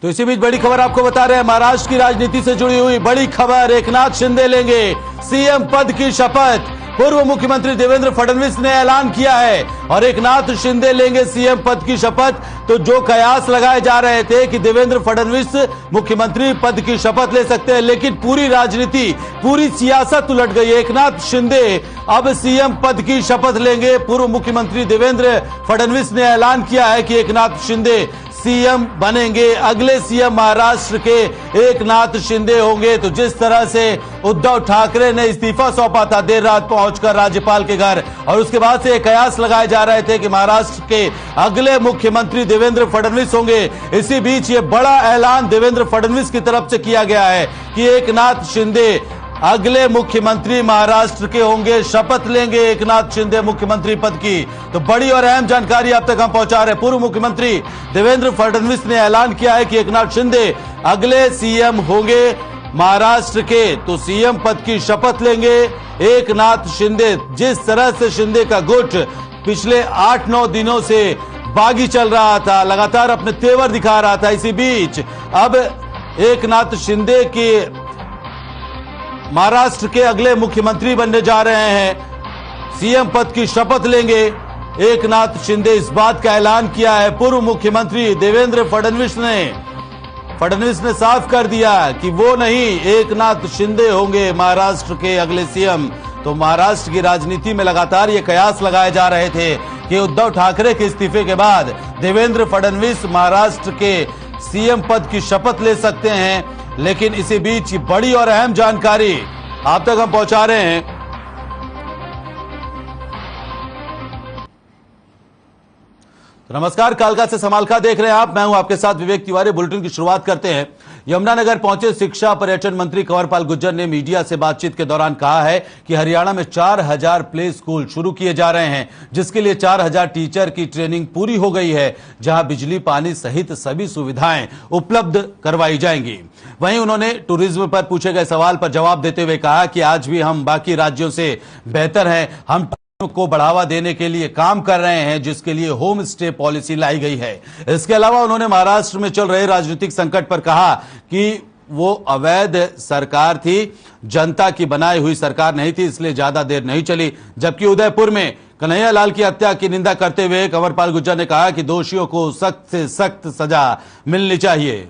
तो इसी बीच बड़ी खबर आपको बता रहे हैं, महाराष्ट्र की राजनीति से जुड़ी हुई बड़ी खबर। एकनाथ शिंदे लेंगे सीएम पद की शपथ। पूर्व मुख्यमंत्री देवेंद्र फडणवीस ने ऐलान किया है और एकनाथ शिंदे लेंगे सीएम पद की शपथ। तो जो कयास लगाए जा रहे थे कि देवेंद्र फडणवीस मुख्यमंत्री पद की शपथ ले सकते हैं, लेकिन पूरी राजनीति, पूरी सियासत उलट गई। एकनाथ शिंदे अब सीएम पद की शपथ लेंगे। पूर्व मुख्यमंत्री देवेंद्र फडणवीस ने ऐलान किया है कि एकनाथ शिंदे सीएम बनेंगे। अगले सीएम महाराष्ट्र के एकनाथ शिंदे होंगे। तो जिस तरह से उद्धव ठाकरे ने इस्तीफा सौंपा था देर रात पहुंचकर राज्यपाल के घर, और उसके बाद से कयास लगाए जा रहे थे कि महाराष्ट्र के अगले मुख्यमंत्री देवेंद्र फडणवीस होंगे। इसी बीच ये बड़ा ऐलान देवेंद्र फडणवीस की तरफ से किया गया है कि एकनाथ शिंदे अगले मुख्यमंत्री महाराष्ट्र के होंगे, शपथ लेंगे एकनाथ शिंदे मुख्यमंत्री पद की। तो बड़ी और अहम जानकारी आप तक हम पहुंचा रहे हैं। पूर्व मुख्यमंत्री देवेंद्र फडणवीस ने ऐलान किया है कि एकनाथ शिंदे अगले सीएम होंगे महाराष्ट्र के। तो सीएम पद की शपथ लेंगे एकनाथ शिंदे। जिस तरह से शिंदे का गुट पिछले 8-9 दिनों से बागी चल रहा था, लगातार अपने तेवर दिखा रहा था, इसी बीच अब एकनाथ शिंदे की महाराष्ट्र के अगले मुख्यमंत्री बनने जा रहे हैं, सीएम पद की शपथ लेंगे एकनाथ शिंदे। इस बात का ऐलान किया है पूर्व मुख्यमंत्री देवेंद्र फडणवीस ने साफ कर दिया कि वो नहीं, एकनाथ शिंदे होंगे महाराष्ट्र के अगले सीएम। तो महाराष्ट्र की राजनीति में लगातार ये कयास लगाए जा रहे थे कि उद्धव ठाकरे के इस्तीफे के बाद देवेंद्र फडणवीस महाराष्ट्र के सीएम पद की शपथ ले सकते हैं, लेकिन इसी बीच बड़ी और अहम जानकारी आप तक हम पहुंचा रहे हैं। नमस्कार, कालका से समालका देख रहे हैं आप, मैं हूं आपके साथ विवेक तिवारी। बुलेटिन की शुरुआत करते हैं। यमुनानगर पहुंचे शिक्षा पर्यटन मंत्री कंवरपाल गुर्जर ने मीडिया से बातचीत के दौरान कहा है कि हरियाणा में 4000 प्ले स्कूल शुरू किए जा रहे हैं, जिसके लिए 4000 टीचर की ट्रेनिंग पूरी हो गई है, जहां बिजली पानी सहित सभी सुविधाएं उपलब्ध करवाई जाएंगी। वहीं उन्होंने टूरिज्म पर पूछे गए सवाल पर जवाब देते हुए कहा कि आज भी हम बाकी राज्यों से बेहतर हैं। हम को बढ़ावा देने के लिए काम कर रहे हैं, जिसके लिए होम स्टे पॉलिसी लाई गई है। इसके अलावा उन्होंने महाराष्ट्र में चल रहे राजनीतिक संकट पर कहा कि वो अवैध सरकार थी, जनता की बनाई हुई सरकार नहीं थी, इसलिए ज्यादा देर नहीं चली। जबकि उदयपुर में कन्हैया लाल की हत्या की निंदा करते हुए कंवरपाल गुर्जर ने कहा कि दोषियों को सख्त से सख्त सजा मिलनी चाहिए।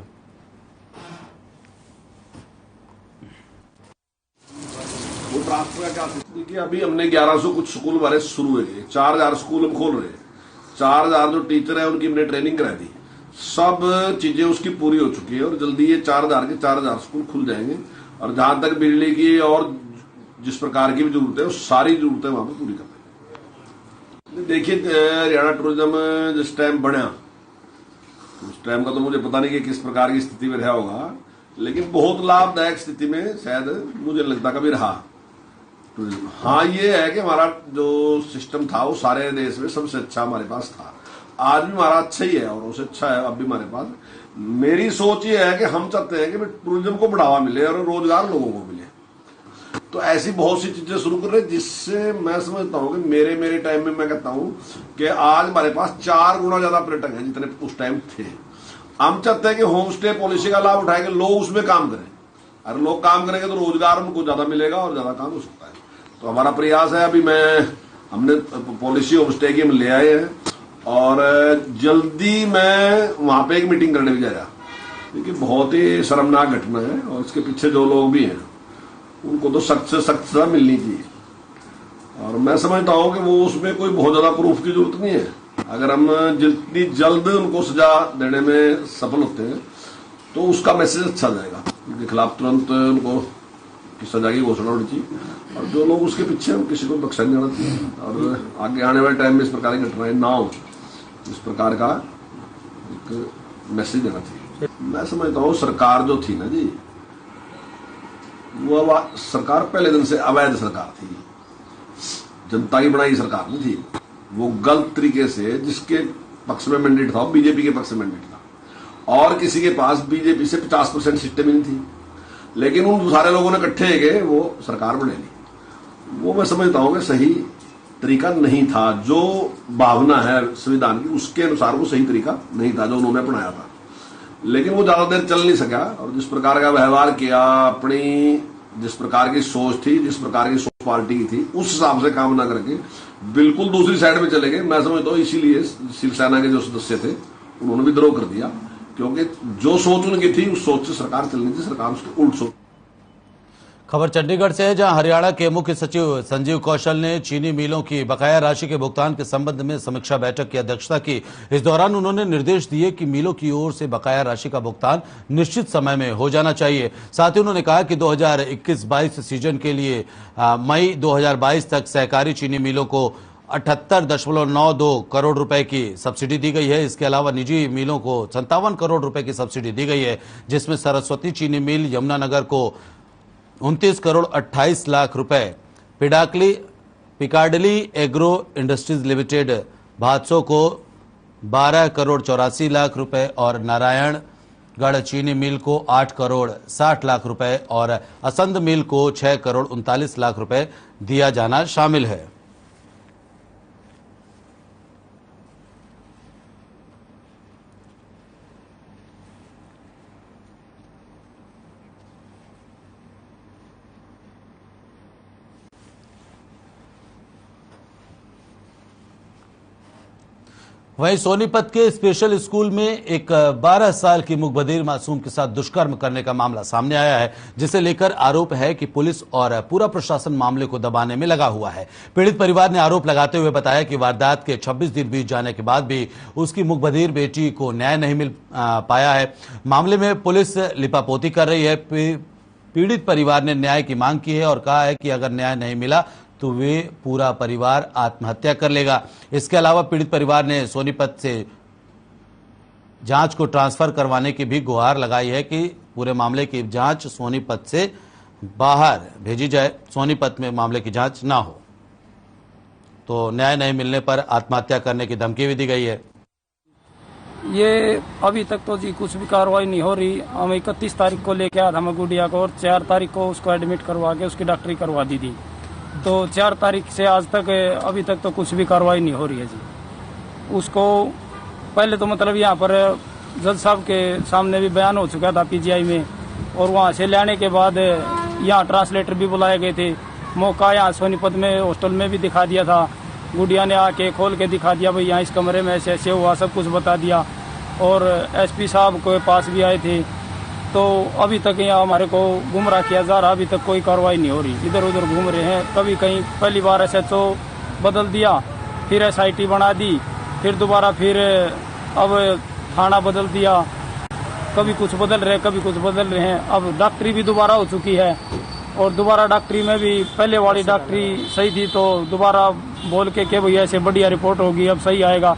कि अभी हमने 1100 कुछ स्कूल हमारे शुरू हुए, 4000 स्कूल हम खोल रहे हैं। 4000 जो टीचर है उनकी हमने ट्रेनिंग करा दी, सब चीजें उसकी पूरी हो चुकी है और जल्दी ये 4000 के 4000 स्कूल खुल जाएंगे। और जहां तक बिजली की और जिस प्रकार की भी जरूरत है, वो सारी जरूरतें वहां पर पूरी कर देंगे। देखिए, हरियाणा टूरिज्म जिस टाइम बना, उस टाइम का तो मुझे पता नहीं कि किस प्रकार की स्थिति में रहा होगा, लेकिन बहुत लाभदायक स्थिति में शायद मुझे लगता कभी रहा। हाँ, ये है कि हमारा जो सिस्टम था वो सारे देश में सबसे अच्छा हमारे पास था। आज भी हमारा अच्छा ही है और उससे अच्छा है अब भी हमारे पास। मेरी सोच ये है कि हम चाहते हैं कि टूरिज्म को बढ़ावा मिले और रोजगार लोगों को मिले। तो ऐसी बहुत सी चीजें शुरू कर रहे हैं, जिससे मैं समझता हूँ कि मेरे टाइम में मैं कहता हूँ कि आज हमारे पास 4 गुना ज्यादा पर्यटक हैं जितने उस टाइम थे। हम चाहते हैं कि होम स्टे पॉलिसी का लाभ उठाएंगे, लोग उसमें काम करें। अगर लोग काम करेंगे तो रोजगार उनको ज्यादा मिलेगा और ज्यादा काम हो सकता है। तो हमारा प्रयास है, अभी हमने पॉलिसी होम स्टे की हम ले आए हैं और जल्दी मैं वहां पे एक मीटिंग करने भी जा रहा, क्योंकि बहुत ही शर्मनाक घटना है और इसके पीछे जो लोग भी हैं उनको तो सख्त से सख्त सजा मिलनी चाहिए। और मैं समझता हूं कि वो उसमें कोई बहुत ज्यादा प्रूफ की जरूरत नहीं है। अगर हम जितनी जल्द उनको सजा देने में सफल होते हैं तो उसका मैसेज अच्छा जाएगा। उनके खिलाफ तुरंत उनको सजा की घोषणा होनी चाहिए और जो लोग उसके पीछे हैं किसी को बख्शा नहीं जाना चाहिए। और आगे आने वाले टाइम में इस प्रकार की घटनाएं ना हो, इस प्रकार का एक मैसेज देना चाहिए। मैं समझता हूँ सरकार जो थी ना जी, वो सरकार पहले दिन से अवैध सरकार थी, जनता की बनाई सरकार नहीं थी। वो गलत तरीके से जिसके पक्ष में मैंडेट था, बीजेपी के पक्ष में मैंडेट था और किसी के पास बीजेपी से 50% सीटें मिली थी, लेकिन उन सारे लोगों ने इकट्ठे गए वो सरकार बने ली। वो मैं समझता हूं कि सही तरीका नहीं था। जो भावना है संविधान की उसके अनुसार वो सही तरीका नहीं था जो उन्होंने अपनाया था। लेकिन वो ज्यादा देर चल नहीं सका और जिस प्रकार का व्यवहार किया, अपनी जिस प्रकार की सोच थी, जिस प्रकार की सोच पार्टी की थी, उस हिसाब से काम ना करके बिल्कुल दूसरी साइड में चले गए। मैं समझता हूँ इसीलिए शिवसेना के जो सदस्य थे उन्होंने भी विद्रोह कर दिया, क्योंकि जो सोच उनकी थी उस सोच से सरकार चलनी थी, सरकार उसके उल्ट सोच। खबर चंडीगढ़ से है, जहां हरियाणा के मुख्य सचिव संजीव कौशल ने चीनी मिलों की बकाया राशि के भुगतान के संबंध में समीक्षा बैठक की अध्यक्षता की। इस दौरान उन्होंने निर्देश दिए कि मिलों की ओर से बकाया राशि का भुगतान निश्चित समय में हो जाना चाहिए। साथ ही उन्होंने कहा कि 2021-22 सीजन के लिए मई 2022 तक सहकारी चीनी मिलों को 78.92 करोड़ रुपए की सब्सिडी दी गई है। इसके अलावा निजी मिलों को 57 करोड़ रुपए की सब्सिडी दी गई है, जिसमें सरस्वती चीनी मिल यमुनानगर को 29 करोड़ 28 लाख रुपए, पिकार्डली एग्रो इंडस्ट्रीज लिमिटेड भादसो को 12 करोड़ 84 लाख रुपए और नारायणगढ़ चीनी मिल को 8 करोड़ 60 लाख रुपए और असंध मिल को 6 करोड़ 39 लाख रुपए दिया जाना शामिल है। वहीं सोनीपत के स्पेशल स्कूल में एक 12 साल की मुखबधिर मासूम के साथ दुष्कर्म करने का मामला सामने आया है, जिसे लेकर आरोप है कि पुलिस और पूरा प्रशासन मामले को दबाने में लगा हुआ है। पीड़ित परिवार ने आरोप लगाते हुए बताया कि वारदात के 26 दिन बीत जाने के बाद भी उसकी मुखबधिर बेटी को न्याय नहीं मिल पाया है। मामले में पुलिस लिपापोती कर रही है। पीड़ित परिवार ने न्याय की मांग की है और कहा है कि अगर न्याय नहीं मिला तो वे पूरा परिवार आत्महत्या कर लेगा। इसके अलावा पीड़ित परिवार ने सोनीपत से जांच को ट्रांसफर करवाने की भी गुहार लगाई है कि पूरे मामले की जांच सोनीपत से बाहर भेजी जाए, सोनीपत में मामले की जांच ना हो तो न्याय नहीं मिलने पर आत्महत्या करने की धमकी भी दी गई है। ये अभी तक तो जी कुछ भी कार्रवाई नहीं हो रही। हम 31 तारीख को लेके आया था मैं गुड़िया को और 4 तारीख को उसको एडमिट करवा के उसकी डॉक्टरी करवा दी थी। तो 4 तारीख से आज तक अभी तक तो कुछ भी कार्रवाई नहीं हो रही है जी। उसको पहले तो मतलब यहाँ पर जज साहब के सामने भी बयान हो चुका था पीजीआई में, और वहाँ से लाने के बाद यहाँ ट्रांसलेटर भी बुलाए गए थे। मौका यहाँ सोनीपत में हॉस्टल में भी दिखा दिया था। गुड़िया ने आके खोल के दिखा दिया, भाई यहाँ इस कमरे में ऐसे ऐसे हुआ, सब कुछ बता दिया। और एसपी साहब के पास भी आए थे। तो अभी तक यहाँ हमारे को गुमराह किया जा रहा, अभी तक कोई कार्रवाई नहीं हो रही। इधर उधर घूम रहे हैं। कभी कहीं पहली बार एसएचओ बदल दिया, फिर एसआईटी बना दी, फिर दोबारा फिर अब थाना बदल दिया। कभी कुछ बदल रहे, कभी कुछ बदल रहे हैं। अब डॉक्टरी भी दोबारा हो चुकी है और दोबारा डॉक्टरी में भी पहले वाली डॉक्टरी सही थी तो दोबारा बोल के कि भैया ऐसे बढ़िया रिपोर्ट होगी, अब सही आएगा।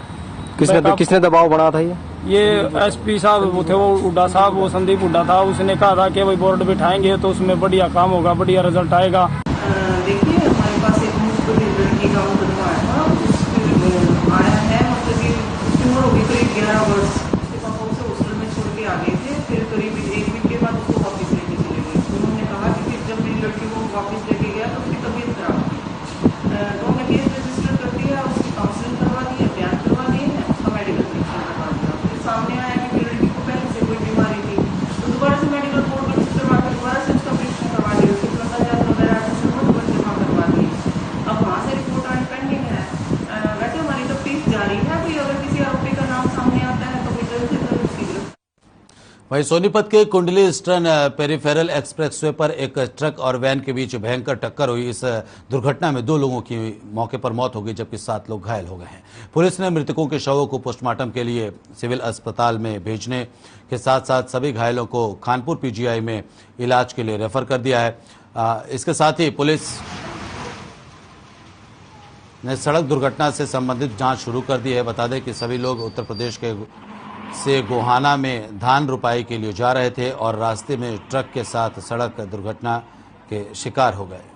किसने दबाव बनाया था? ये एसपी साहब वो थे, वो हुड्डा साहब, वो संदीप हुड्डा था। उसने कहा था कि भाई बोर्ड बिठाएंगे तो उसमें बढ़िया काम होगा, बढ़िया रिजल्ट आएगा। देखिए हमारे पास एक मुख्तलिफ लड़की का मुकदमा आया था, आया है मतलब कि उसकी उम्र होगी करीब 11 वर्ष। उसके पापा उसे हॉस्टल में छोड़ के आ गए थे, फिर करीब 1 वीक के बाद उसको वापस लेके चले गए। उन्होंने कहा कि फिर जब मेरी लड़की को वापस लेके गया तो उसकी तबीयत खराब थी, तो हमने केस रजिस्टर कर दिया, उसकी काउंसलिंग करवा दी है, बयान करवा दिए हैं, उसका मेडिकल परीक्षण करवा दिया। फिर सामने आया कि मेरी लड़की को पहले से कोई बीमारी थी, तो दोबारा से मेडिकल रिपोर्ट रजिस्टर करवा कर दोबारा से उसका परीक्षण करवा दिया, उसकी भ्रष्टाचार वगैरह जमा करवा दिए। अब वहाँ से रिपोर्ट आनी पेंडिंग है। वैसे हमारी तफ्तीश जारी है कि अगर किसी आरोपी का नाम सामने आता है तो जल्द से जल्द उसकी गिरफ्तारी। वहीं सोनीपत के कुंडली ईस्टर्न पेरिफेरल एक्सप्रेसवे पर एक ट्रक और वैन के बीच भयंकर टक्कर हुई। इस दुर्घटना में 2 लोगों की मौके पर मौत हो गई, जबकि 7 लोग घायल हो गए हैं। पुलिस ने मृतकों के शवों को पोस्टमार्टम के लिए सिविल अस्पताल में भेजने के साथ साथ सभी घायलों को खानपुर पीजीआई में इलाज के लिए रेफर कर दिया है। इसके साथ ही पुलिस ने सड़क दुर्घटना से संबंधित जांच शुरू कर दी है। बता दें कि सभी लोग उत्तर प्रदेश से गोहाना में धान रुपाई के लिए जा रहे थे और रास्ते में ट्रक के साथ सड़क दुर्घटना के शिकार हो गए।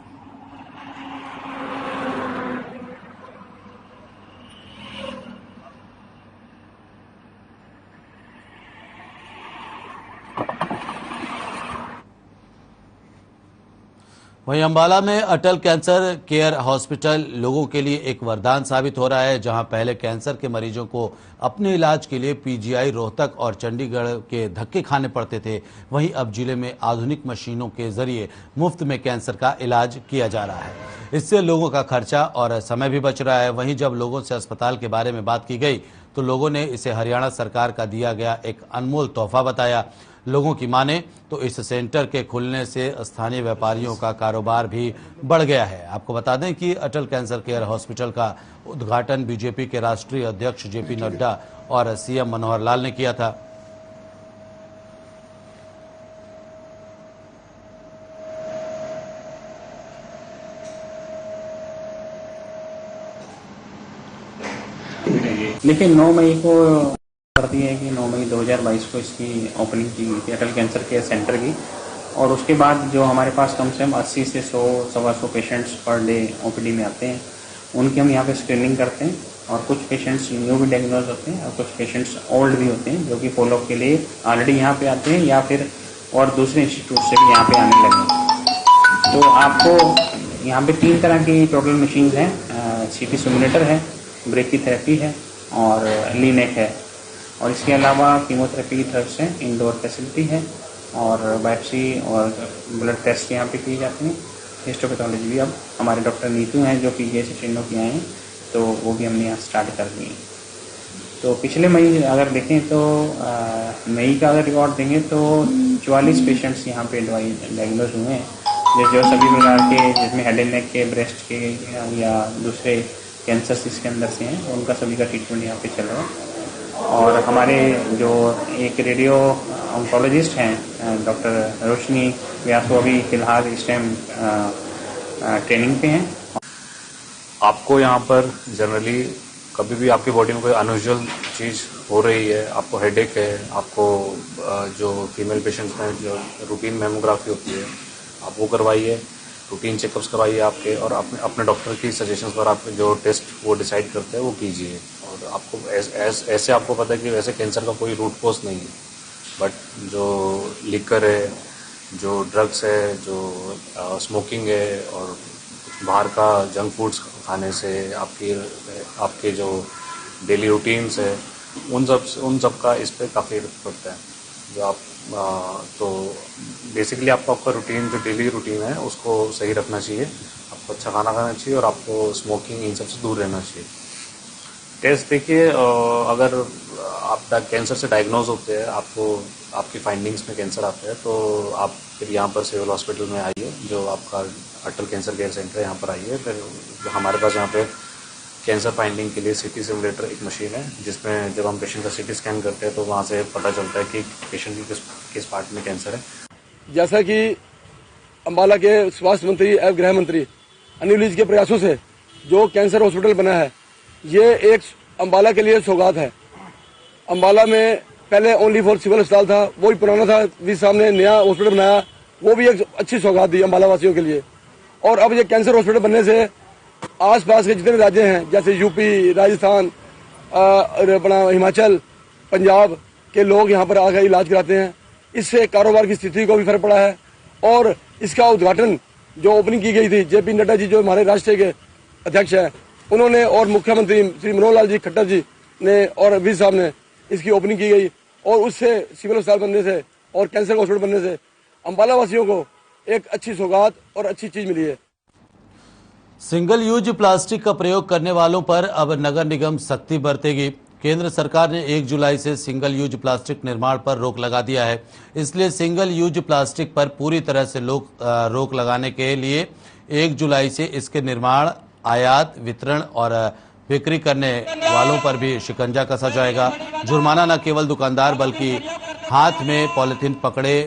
वहीं अंबाला में अटल कैंसर केयर हॉस्पिटल लोगों के लिए एक वरदान साबित हो रहा है। जहां पहले कैंसर के मरीजों को अपने इलाज के लिए पीजीआई, रोहतक और चंडीगढ़ के धक्के खाने पड़ते थे, वहीं अब जिले में आधुनिक मशीनों के जरिए मुफ्त में कैंसर का इलाज किया जा रहा है। इससे लोगों का खर्चा और समय भी बच रहा है। वहीं जब लोगों से अस्पताल के बारे में बात की गई तो लोगों ने इसे हरियाणा सरकार का दिया गया एक अनमोल तोहफा बताया। लोगों की माने तो इस सेंटर के खुलने से स्थानीय व्यापारियों का कारोबार भी बढ़ गया है। आपको बता दें कि अटल कैंसर केयर हॉस्पिटल का उद्घाटन बीजेपी के राष्ट्रीय अध्यक्ष जेपी नड्डा और सीएम मनोहर लाल ने किया था। लेकिन 9 मई को करती है कि 9 मई 2022 को इसकी ओपनिंग की गई थी अटल कैंसर केयर सेंटर की। और उसके बाद जो हमारे पास कम से कम 80 से 100-125 पेशेंट्स पर डे ओपीडी में आते हैं, उनकी हम यहाँ पे स्क्रीनिंग करते हैं। और कुछ पेशेंट्स न्यू भी डायग्नोज होते हैं और कुछ पेशेंट्स ओल्ड भी होते हैं जो कि फॉलोअप के लिए ऑलरेडी यहाँ पे आते हैं या फिर और दूसरे इंस्टीट्यूट से भी यहाँ पे आने लगे। तो आपको यहाँ पे 3 तरह की टोटल मशीन हैं। CT सिमुलेटर है, ब्रेकीथेरेपी है और लीनेक है। और इसके अलावा कीमोथेरेपी की तरफ से इंडोर फैसिलिटी है और बायोप्सी और ब्लड टेस्ट यहाँ पे किए जाते हैं। हिस्टोपैथोलॉजी भी अब हमारे डॉक्टर नीतू हैं जो PGI से ट्रेन होकर आए हैं, तो वो भी हमने यहाँ स्टार्ट कर दिए। तो पिछले मई अगर देखें तो मई का अगर रिकॉर्ड देंगे तो 44 पेशेंट्स यहाँ पे डायग्नोज हुए हैं जो सभी प्रकार के, जिसमें हेड एंड नेक के, ब्रेस्ट के या दूसरे कैंसर इसके अंदर से हैं, उनका सभी का ट्रीटमेंट यहाँ पे चल रहा है। और हमारे जो एक रेडियो ऑन्कोलॉजिस्ट हैं डॉक्टर रोशनी व्यास, वो अभी फिलहाल इस टाइम ट्रेनिंग पे हैं। आपको यहाँ पर जनरली कभी भी आपकी बॉडी में कोई अनयूजुअल चीज़ हो रही है, आपको हेडेक है, आपको जो फीमेल पेशेंट्स में जो रूटीन मेमोग्राफी होती है आप वो करवाइए, रूटीन चेकअप्स करवाइए आपके, और अपने डॉक्टर की सजेशंस पर आप जो टेस्ट वो डिसाइड करते हैं वो कीजिए। और आपको ऐसे आपको पता है कि वैसे कैंसर का कोई रूट कॉज नहीं है, बट जो लिकर है, जो ड्रग्स है, जो स्मोकिंग है और बाहर का जंक फूड्स खाने से आपके जो डेली रूटीन्स है उन सब का इस पर काफ़ी इफेक्ट पड़ता है। जो आप तो बेसिकली आपका रूटीन, जो डेली रूटीन है उसको सही रखना चाहिए, आपको अच्छा खाना खाना चाहिए और आपको स्मोकिंग इन सब से दूर रहना चाहिए। टेस्ट देखिए, अगर आप कैंसर से डायग्नोज होते हैं, आपकी फाइंडिंग्स में कैंसर आता है, तो आप फिर यहाँ पर सिविल हॉस्पिटल में आइए, जो आपका अटल कैंसर केयर सेंटर है, यहाँ पर आइए। फिर हमारे पास यहाँ पे कैंसर फाइंडिंग के लिए CT सिमुलेटर एक मशीन है, जिसमें जब हम पेशेंट का CT स्कैन करते हैं तो वहाँ से पता चलता है कि पेशेंट की किस पार्ट में कैंसर है। जैसा कि अम्बाला के स्वास्थ्य मंत्री एवं गृह मंत्री अनिल विज के प्रयासों से जो कैंसर हॉस्पिटल बना है, ये एक अम्बाला के लिए सौगात है। अम्बाला में पहले ओनली फॉर सिविल अस्पताल था, वो ही पुराना था, भी सामने नया हॉस्पिटल बनाया, वो भी एक अच्छी सौगात दी अम्बाला वासियों के लिए। और अब ये कैंसर हॉस्पिटल बनने से आसपास के जितने राज्य हैं, जैसे यूपी, राजस्थान, अपना हिमाचल, पंजाब के लोग यहाँ पर आकर इलाज कराते हैं। इससे कारोबार की स्थिति को भी फर्क पड़ा है। और इसका उद्घाटन जो ओपनिंग की गई थी, जेपी नड्डा जी जो हमारे राष्ट्रीय के अध्यक्ष हैं, उन्होंने और मुख्यमंत्री श्री मनोहर लाल जी खट्टर जी ने और विज साहब ने इसकी ओपनिंग की गई। और उससे सिविल अस्पताल बनने से और कैंसर हॉस्पिटल बनने से अम्बाला वासियों को एक अच्छी सौगात और अच्छी चीज मिली है। सिंगल यूज प्लास्टिक का प्रयोग करने वालों पर अब नगर निगम सख्ती बरतेगी। केंद्र सरकार ने 1 जुलाई से सिंगल यूज प्लास्टिक निर्माण पर रोक लगा दिया है। इसलिए सिंगल यूज प्लास्टिक पर पूरी तरह से रोक लगाने के लिए 1 जुलाई से इसके निर्माण, आयात, वितरण और बिक्री करने वालों पर भी शिकंजा कसा जाएगा। जुर्माना न केवल दुकानदार बल्कि हाथ में पॉलिथीन पकड़े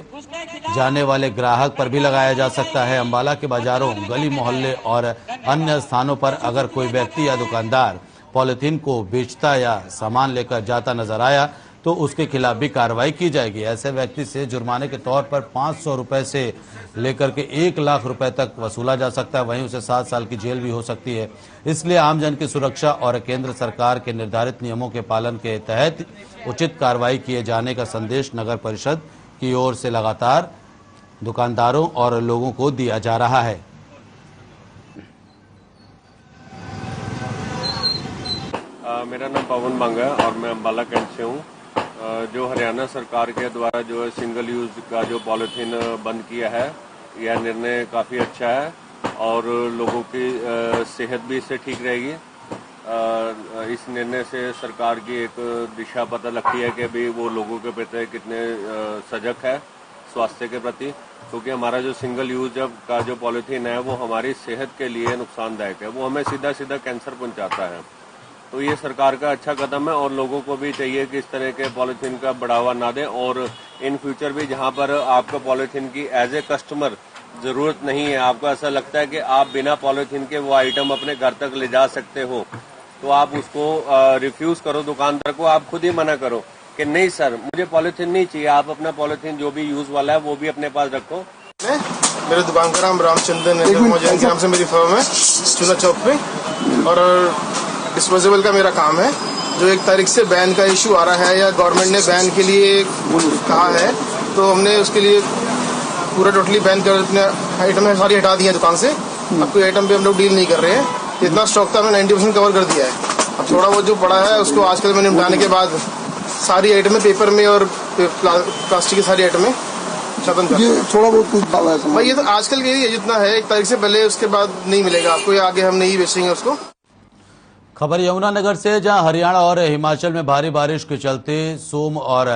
जाने वाले ग्राहक पर भी लगाया जा सकता है। अम्बाला के बाजारों, गली मोहल्ले और अन्य स्थानों पर अगर कोई व्यक्ति या दुकानदार पॉलिथीन को बेचता या सामान लेकर जाता नजर आया तो उसके खिलाफ भी कार्रवाई की जाएगी। ऐसे व्यक्ति से जुर्माने के तौर पर 500 रुपए से लेकर के 1 लाख रुपए तक वसूला जा सकता है। वहीं उसे 7 साल की जेल भी हो सकती है। इसलिए आमजन की सुरक्षा और केंद्र सरकार के निर्धारित नियमों के पालन के तहत उचित कार्रवाई किए जाने का संदेश नगर परिषद की ओर से लगातार दुकानदारों और लोगों को दिया जा रहा है। मेरा नाम पवन बंग है और मैं अम्बाला कैंट से हूँ। जो हरियाणा सरकार के द्वारा जो है सिंगल यूज का जो पॉलीथीन बंद किया है, यह निर्णय काफ़ी अच्छा है और लोगों की सेहत भी इससे ठीक रहेगी। इस निर्णय से सरकार की एक दिशा पता लगती है कि अभी वो लोगों के प्रति कितने सजग है स्वास्थ्य के प्रति, क्योंकि हमारा जो सिंगल यूज का जो पॉलीथीन है वो हमारी सेहत के लिए नुकसानदायक है, वो हमें सीधा सीधा कैंसर पहुंचाता है। तो ये सरकार का अच्छा कदम है और लोगों को भी चाहिए कि इस तरह के पॉलीथीन का बढ़ावा ना दें और इन फ्यूचर भी जहां पर आपको पॉलीथीन की एज ए कस्टमर जरूरत नहीं है, आपको ऐसा लगता है कि आप बिना पॉलीथीन के वो आइटम अपने घर तक ले जा सकते हो, तो आप उसको रिफ्यूज करो, दुकानदार को आप खुद ही मना करो कि नहीं सर मुझे पॉलीथीन नहीं चाहिए, आप अपना पॉलीथीन जो भी यूज वाला है वो भी अपने पास रखो। मेरे दुकान का नाम रामचंद्रन है, नाम से मेरी फर्म है चूना चौक पे, और डिस्पोजेबल का मेरा काम है। जो 1 तारीख से बैन का इशू आ रहा है या गवर्नमेंट ने बैन के लिए कहा है, तो हमने उसके लिए पूरा टोटली बैन कर अपने आइटम सारी हटा दी है दुकान से। अब कोई आइटम पे हम लोग डील नहीं कर रहे हैं। इतना स्टॉक था हमने 90% कवर कर दिया है। अब थोड़ा बहुत जो पड़ा है उसको आजकल मैंने उठाने के बाद सारी आइटमें पेपर में और प्लास्टिक की सारी आइटमें खत्म कर दिया। थोड़ा बहुत कुछ भाई ये तो आजकल के लिए जितना है 1 तारीख से पहले, उसके बाद नहीं मिलेगा आपको, ये आगे हम नहीं बेचेंगे उसको। खबर यमुनानगर से, जहां हरियाणा और हिमाचल में भारी बारिश के चलते सोम और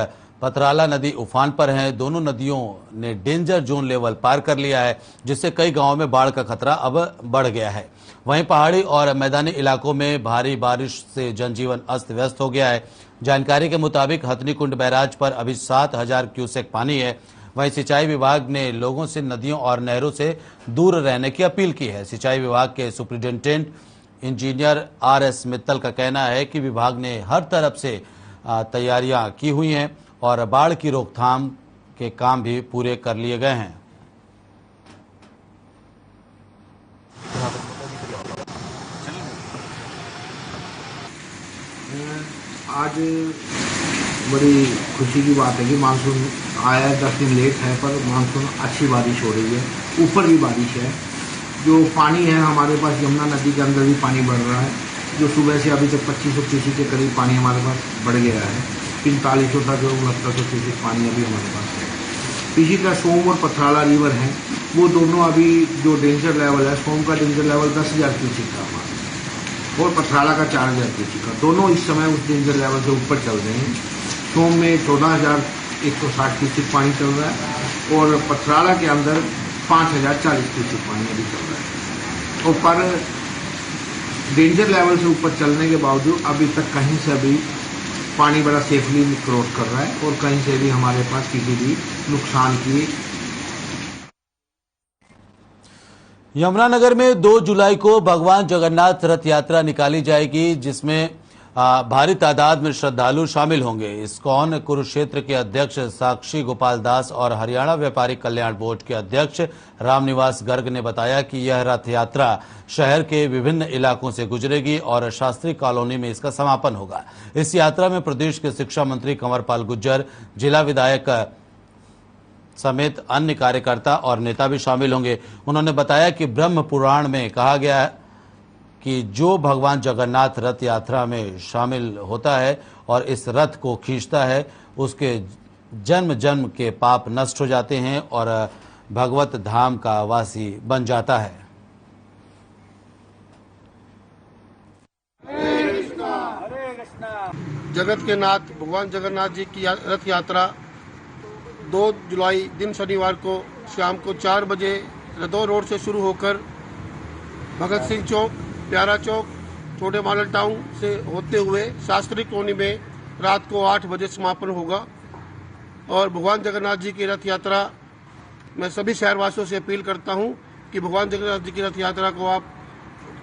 पथराला नदी उफान पर हैं। दोनों नदियों ने डेंजर जोन लेवल पार कर लिया है, जिससे कई गांवों में बाढ़ का खतरा अब बढ़ गया है। वहीं पहाड़ी और मैदानी इलाकों में भारी बारिश से जनजीवन अस्त व्यस्त हो गया है। जानकारी के मुताबिक हथनीकुंड बैराज पर अभी 7000 क्यूसेक पानी है। वहीं सिंचाई विभाग ने लोगों से नदियों और नहरों से दूर रहने की अपील की है। सिंचाई विभाग के सुपरिटेंडेंट इंजीनियर RS मित्तल का कहना है कि विभाग ने हर तरफ से तैयारियां की हुई हैं और बाढ़ की रोकथाम के काम भी पूरे कर लिए गए हैं। आज बड़ी खुशी की बात है कि मानसून आया है, 10 दिन लेट है, पर मानसून अच्छी बारिश हो रही है। ऊपर भी बारिश है। जो पानी है हमारे पास यमुना नदी के अंदर भी पानी बढ़ रहा है, जो सुबह से अभी तक 2500 क्यूसेक के करीब पानी हमारे पास बढ़ गया है। 4500 तक 6900 क्यूसेक पानी अभी हमारे पास है। पीछे का सोम और पथराला रिवर है, वो दोनों अभी जो डेंजर लेवल है, सोम का डेंजर लेवल 10,000 क्यूसेक का हमारा और पथराला का 4000 क्यूसेक का, दोनों इस समय उस डेंजर लेवल से ऊपर चल रहे हैं। सोम में 14,160 क्यूसेक पानी चल रहा है और पथराला के अंदर 5,040 क्यूसेक पानी अभी चल रहा है। और पर डेंजर लेवल से ऊपर चलने के बावजूद अभी तक कहीं से अभी पानी बड़ा सेफली क्रॉस कर रहा है और कहीं से भी हमारे पास किसी भी नुकसान की। यमुनानगर में 2 जुलाई को भगवान जगन्नाथ रथ यात्रा निकाली जाएगी, जिसमें भारी तादाद में श्रद्धालु शामिल होंगे। इस्कॉन कुरुक्षेत्र के अध्यक्ष साक्षी गोपाल दास और हरियाणा व्यापारी कल्याण बोर्ड के अध्यक्ष रामनिवास गर्ग ने बताया कि यह रथ यात्रा शहर के विभिन्न इलाकों से गुजरेगी और शास्त्री कॉलोनी में इसका समापन होगा। इस यात्रा में प्रदेश के शिक्षा मंत्री कंवरपाल गुर्जर, जिला विधायक समेत अन्य कार्यकर्ता और नेता भी शामिल होंगे। उन्होंने बताया कि ब्रह्म पुराण में कहा गया है कि जो भगवान जगन्नाथ रथ यात्रा में शामिल होता है और इस रथ को खींचता है, उसके जन्म जन्म के पाप नष्ट हो जाते हैं और भगवत धाम का वासी बन जाता है। जगत के नाथ भगवान जगन्नाथ जी की रथ यात्रा 2 जुलाई दिन शनिवार को शाम को 4 बजे रदौर रोड से शुरू होकर भगत सिंह चौक, प्यारा चौक, छोटे मॉडल टाउन से होते हुए शास्त्री कॉलोनी में रात को 8 बजे समापन होगा। और भगवान जगन्नाथ जी की रथ यात्रा मैं सभी शहरवासियों से अपील करता हूं कि भगवान जगन्नाथ जी की रथ यात्रा को आप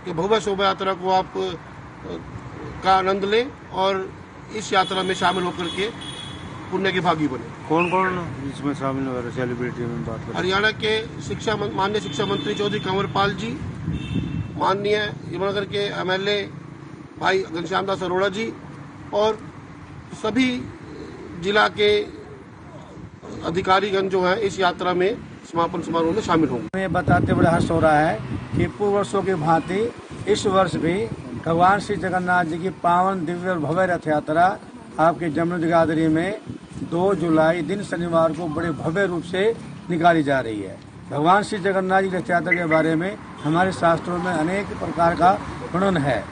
भव्य शोभा यात्रा को आप का आनंद लें और इस यात्रा में शामिल होकर के पुण्य के भागी बने। कौन कौन इसमें शामिल हो रहे हैं? सेलिब्रिटी में बात करें। हरियाणा के माननीय शिक्षा मंत्री चौधरी कंवरपाल जी, माननीय यमुनानगर के MLA भाई घनश्याम दास अरोड़ा जी और सभी जिला के अधिकारीगण जो है इस यात्रा में समापन समारोह में शामिल होंगे। ये बताते बड़ा हर्ष हो रहा है कि पूर्व वर्षों की भांति इस वर्ष भी भगवान श्री जगन्नाथ जी की पावन दिव्य और भव्य रथ यात्रा आपके जमनोद जगाधरी में 2 जुलाई दिन शनिवार को बड़े भव्य रूप से निकाली जा रही है। भगवान श्री जगन्नाथ जी रथ यात्रा के बारे में हमारे शास्त्रों में अनेक प्रकार का वर्णन है।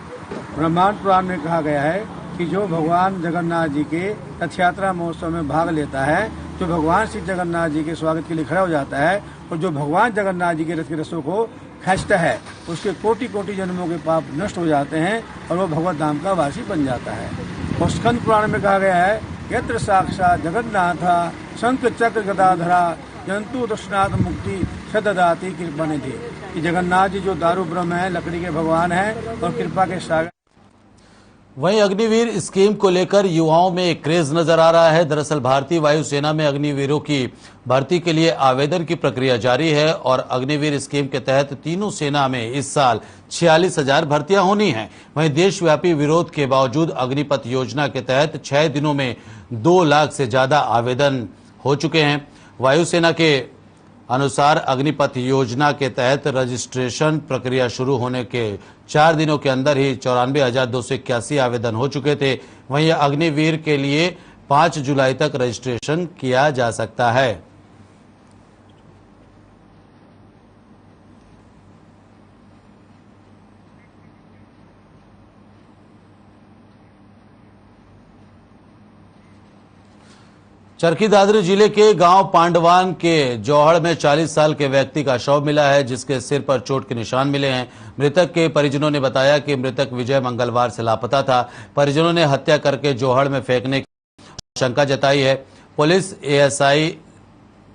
ब्रह्मांड पुराण में कहा गया है कि जो भगवान जगन्नाथ जी के रथ यात्रा महोत्सव में भाग लेता है, जो भगवान श्री जगन्नाथ जी के स्वागत के लिए खड़ा हो जाता है और जो भगवान जगन्नाथ जी के रथ के रसों को खींचता है, उसके कोटि कोटि जन्मों के पाप नष्ट हो जाते हैं और वो भगवत धाम का वासी बन जाता है। और स्कंद पुराण में कहा गया है, यत्र साक्षात जगन्नाथ शंख चक्र गदाधरा जंतु दर्शनाथ मुक्ति सददाति कृपा निधि। कि जगन्नाथ जी जो दारू ब्रह्म है, लकड़ी के भगवान है और कृपा के सागर। वहीं अग्निवीर स्कीम को लेकर युवाओं में एक क्रेज नजर आ रहा है। दरअसल भारतीय वायुसेना में अग्निवीरों की भर्ती के लिए आवेदन की प्रक्रिया जारी है और अग्निवीर स्कीम के तहत तीनों सेना में इस साल 46,000 भर्तियां होनी हैं। वहीं देशव्यापी विरोध के बावजूद अग्निपथ योजना के तहत 6 दिनों में 2 लाख से ज्यादा आवेदन हो चुके हैं। वायुसेना के अनुसार अग्निपथ योजना के तहत रजिस्ट्रेशन प्रक्रिया शुरू होने के 4 दिनों के अंदर ही 94,281 आवेदन हो चुके थे। वहीं अग्निवीर के लिए 5 जुलाई तक रजिस्ट्रेशन किया जा सकता है। चरखी दादरी जिले के गांव पांडवान के जौहड़ में 40 साल के व्यक्ति का शव मिला है, जिसके सिर पर चोट के निशान मिले हैं। मृतक के परिजनों ने बताया कि मृतक विजय मंगलवार से लापता था। परिजनों ने हत्या करके जौहड़ में फेंकने की शंका जताई है। पुलिस एएसआई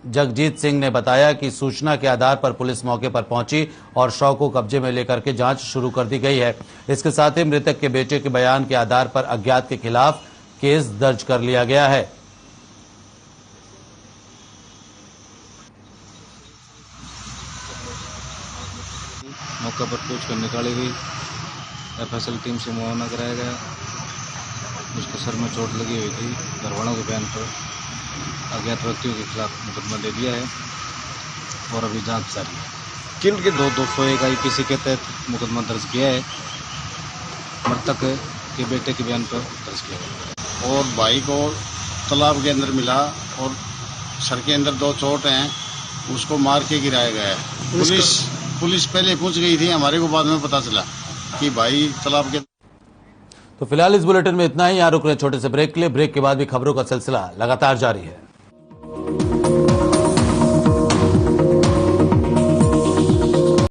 जगजीत सिंह ने बताया कि सूचना के आधार पर पुलिस मौके पर पहुंची और शव को कब्जे में लेकर के जांच शुरू कर दी गई है। इसके साथ ही मृतक के बेटे के बयान के आधार पर अज्ञात के खिलाफ केस दर्ज कर लिया गया है। मौका पर पूछ कर निकाली गई। एफएसएल टीम से मुआयना कराया गया। उसके सर में चोट लगी हुई थी। घरवालों के बयान पर अज्ञात व्यक्तियों के खिलाफ मुकदमा दे दिया है और अभी जांच जारी है। किन के 201 IPC के तहत मुकदमा दर्ज किया है। मृतक के बेटे के बयान पर दर्ज किया गया और भाई को तालाब के अंदर मिला और सर के अंदर 2 चोट हैं, उसको मार के गिराया गया है। पुलिस पहले पहुंच गई थी, हमारे को बाद में पता चला कि भाई तालाब के। तो फिलहाल इस बुलेटिन में इतना ही। यहां रुक रहे छोटे से ब्रेक के लिए। ब्रेक के बाद भी खबरों का सिलसिला लगातार जारी है।